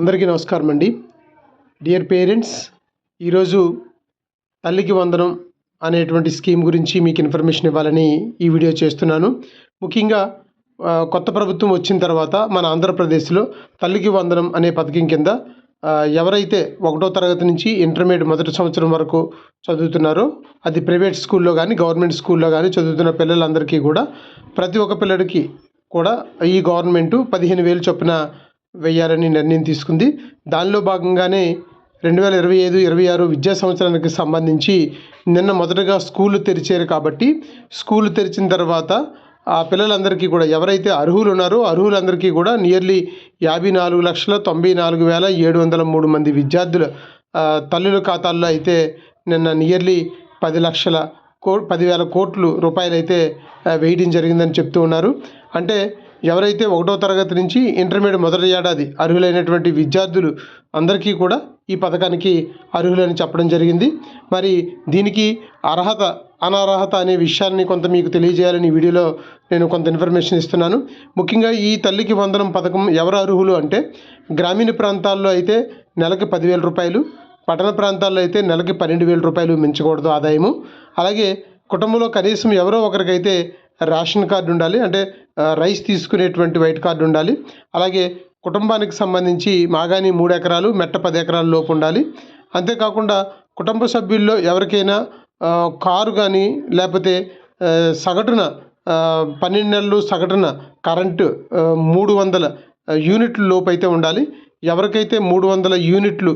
అందరికీ నమస్కారం అండి. డియర్ పేరెంట్స్, ఈరోజు తల్లికి వందనం అనేటువంటి స్కీమ్ గురించి మీకు ఇన్ఫర్మేషన్ ఇవ్వాలని ఈ వీడియో చేస్తున్నాను. ముఖ్యంగా కొత్త ప్రభుత్వం వచ్చిన తర్వాత మన ఆంధ్రప్రదేశ్లో తల్లికి వందనం అనే పథకం కింద ఎవరైతే 1వ తరగతి నుంచి ఇంటర్మీడియట్ మొదటి సంవత్సరం వరకు చదువుతున్నారో, అది ప్రైవేట్ స్కూల్లో కానీ గవర్నమెంట్ స్కూల్లో కానీ చదువుతున్న పిల్లలందరికీ కూడా ప్రతి ఒక్క పిల్లడికి కూడా ఈ గవర్నమెంట్ 15,000 చొప్పున వేయాలని నిర్ణయం తీసుకుంది. దానిలో భాగంగానే 2025-26 విద్యా సంవత్సరానికి సంబంధించి నిన్న మొదటగా స్కూళ్ళు తెరిచారు. కాబట్టి స్కూళ్ళు తెరిచిన తర్వాత ఆ పిల్లలందరికీ కూడా ఎవరైతే అర్హులు ఉన్నారో అర్హులందరికీ కూడా నియర్లీ 54,94,703 మంది విద్యార్థుల తల్లుల ఖాతాల్లో అయితే నిన్న నియర్లీ 10,00,000 కోట్ల రూపాయలు అయితే వేయడం జరిగిందని చెప్తూ ఉన్నారు. అంటే ఎవరైతే 1వ తరగతి నుంచి ఇంటర్మీడియట్ మొదటి ఏడాది అర్హులైనటువంటి విద్యార్థులు అందరికీ కూడా ఈ పథకానికి అర్హులని చెప్పడం జరిగింది. మరి దీనికి అర్హత అనర్హత అనే విషయాన్ని కొంత మీకు తెలియజేయాలని ఈ వీడియోలో నేను కొంత ఇన్ఫర్మేషన్ ఇస్తున్నాను. ముఖ్యంగా ఈ తల్లికి వందనం పథకం ఎవరు అర్హులు అంటే, గ్రామీణ ప్రాంతాల్లో అయితే నెలకి 10,000 రూపాయలు, పట్టణ ప్రాంతాల్లో అయితే నెలకి 12,000 రూపాయలు మించకూడదు ఆదాయము. అలాగే కుటుంబంలో కనీసం ఎవరో ఒకరికైతే రేషన్ కార్డు ఉండాలి, అంటే రైస్ తీసుకునేటువంటి వైట్ కార్డు ఉండాలి. అలాగే కుటుంబానికి సంబంధించి మాగాని 3 ఎకరాలు, మెట్ట 10 ఎకరాల లోపు ఉండాలి. అంతేకాకుండా కుటుంబ సభ్యుల్లో ఎవరికైనా కారు కానీ లేకపోతే సగటున 12 నెలలు సగటున కరెంటు 300 యూనిట్ల లోపు అయితే ఉండాలి. ఎవరికైతే 300 యూనిట్లు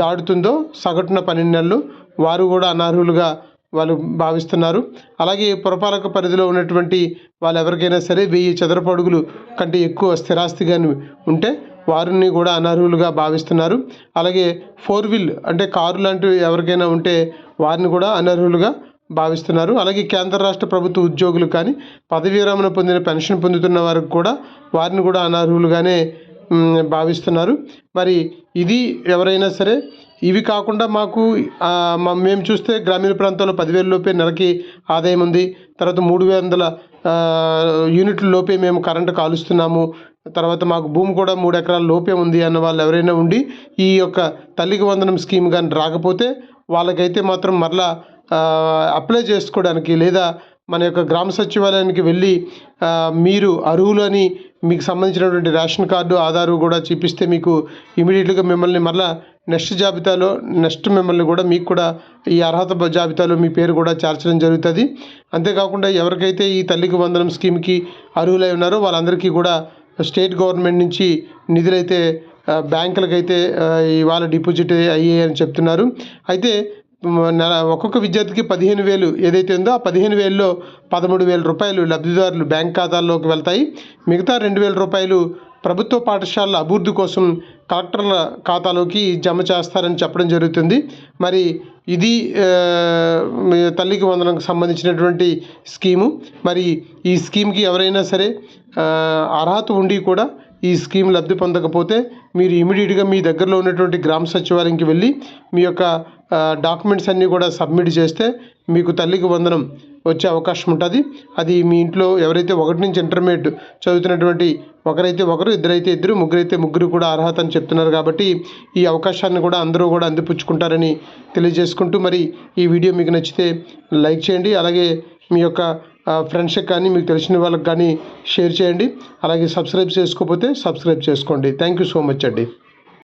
దాటుతుందో సగటున 12 నెలలు, వారు కూడా అనర్హులుగా వాళ్ళు భావిస్తున్నారు. అలాగే పురపాలక పరిధిలో ఉన్నటువంటి వాళ్ళు ఎవరికైనా సరే 1000 చదరపు అడుగులు కంటే ఎక్కువ స్థిరాస్తి కానీ ఉంటే వారిని కూడా అనర్హులుగా భావిస్తున్నారు. అలాగే 4 వీల్ అంటే కారు లాంటివి ఎవరికైనా ఉంటే వారిని కూడా అనర్హులుగా భావిస్తున్నారు. అలాగే కేంద్ర రాష్ట్ర ప్రభుత్వ ఉద్యోగులు కానీ పదవీ విరమణ పొందిన పెన్షన్ పొందుతున్న వారికి కూడా వారిని కూడా అనర్హులుగానే భావిస్తున్నారు. మరి ఇది ఎవరైనా సరే. ఇవి కాకుండా మాకు మేము చూస్తే గ్రామీణ ప్రాంతాల్లో 10,000 లోపే నెలకి ఆదాయం ఉంది. తర్వాత 300 యూనిట్ల లోపే మేము కరెంటు కాలుస్తున్నాము. తర్వాత మాకు భూమి కూడా 3 ఎకరాల లోపే ఉంది అన్న వాళ్ళు ఎవరైనా ఉండి ఈ యొక్క తల్లికి వందనం స్కీమ్ కానీ రాకపోతే వాళ్ళకైతే మాత్రం మరలా అప్లై చేసుకోవడానికి లేదా మన యొక్క గ్రామ సచివాలయానికి వెళ్ళి మీరు అర్హులని మీకు సంబంధించినటువంటి రేషన్ కార్డు, ఆధారు కూడా చూపిస్తే మీకు ఇమీడియట్గా మిమ్మల్ని మరలా నెక్స్ట్ మిమ్మల్ని కూడా మీకు కూడా ఈ అర్హత జాబితాలో మీ పేరు కూడా చేర్చడం జరుగుతుంది. అంతేకాకుండా ఎవరికైతే ఈ తల్లికి వందనం స్కీమ్కి అర్హులై ఉన్నారో వాళ్ళందరికీ కూడా స్టేట్ గవర్నమెంట్ నుంచి నిధులైతే బ్యాంకులకైతే ఇవాళ డిపాజిట్ అయ్యాయి అని చెప్తున్నారు. అయితే ఒక్కొక్క విద్యార్థికి 15,000 ఏదైతే ఉందో ఆ 15,000లో 13,000 రూపాయలు లబ్ధిదారులు బ్యాంక్ ఖాతాల్లోకి వెళ్తాయి. మిగతా 2,000 రూపాయలు ప్రభుత్వ పాఠశాలల అభివృద్ధి కోసం కలెక్టర్ల ఖాతాలోకి జమ చేస్తారని చెప్పడం జరుగుతుంది. మరి ఇది తల్లికి వందనంకు సంబంధించినటువంటి స్కీము. మరి ఈ స్కీమ్కి ఎవరైనా సరే అర్హత ఉండి కూడా ఈ స్కీమ్ లబ్ధి పొందకపోతే మీరు ఇమీడియట్గా మీ దగ్గరలో ఉన్నటువంటి గ్రామ సచివాలయంకి వెళ్ళి మీ యొక్క డాక్యుమెంట్స్ అన్నీ కూడా సబ్మిట్ చేస్తే మీకు తల్లికి వందనం వచ్చే అవకాశం ఉంటుంది. అది మీ ఇంట్లో ఎవరైతే 1 నుంచి ఇంటర్మీడియట్ చదువుతున్నటువంటి ఒకరైతే ఒకరు, ఇద్దరైతే ఇద్దరు, ముగ్గురైతే ముగ్గురు కూడా అర్హత అని చెప్తున్నారు. కాబట్టి ఈ అవకాశాన్ని కూడా అందరూ కూడా అందిపుచ్చుకుంటారని తెలియజేసుకుంటూ, మరి ఈ వీడియో మీకు నచ్చితే లైక్ చేయండి. అలాగే మీ యొక్క ఫ్రెండ్స్కి కానీ మీకు తెలిసిన వాళ్ళకి కానీ షేర్ చేయండి. అలాగే సబ్స్క్రైబ్ చేసుకోకపోతే సబ్స్క్రైబ్ చేసుకోండి. థ్యాంక్ యూ సో మచ్ అండి.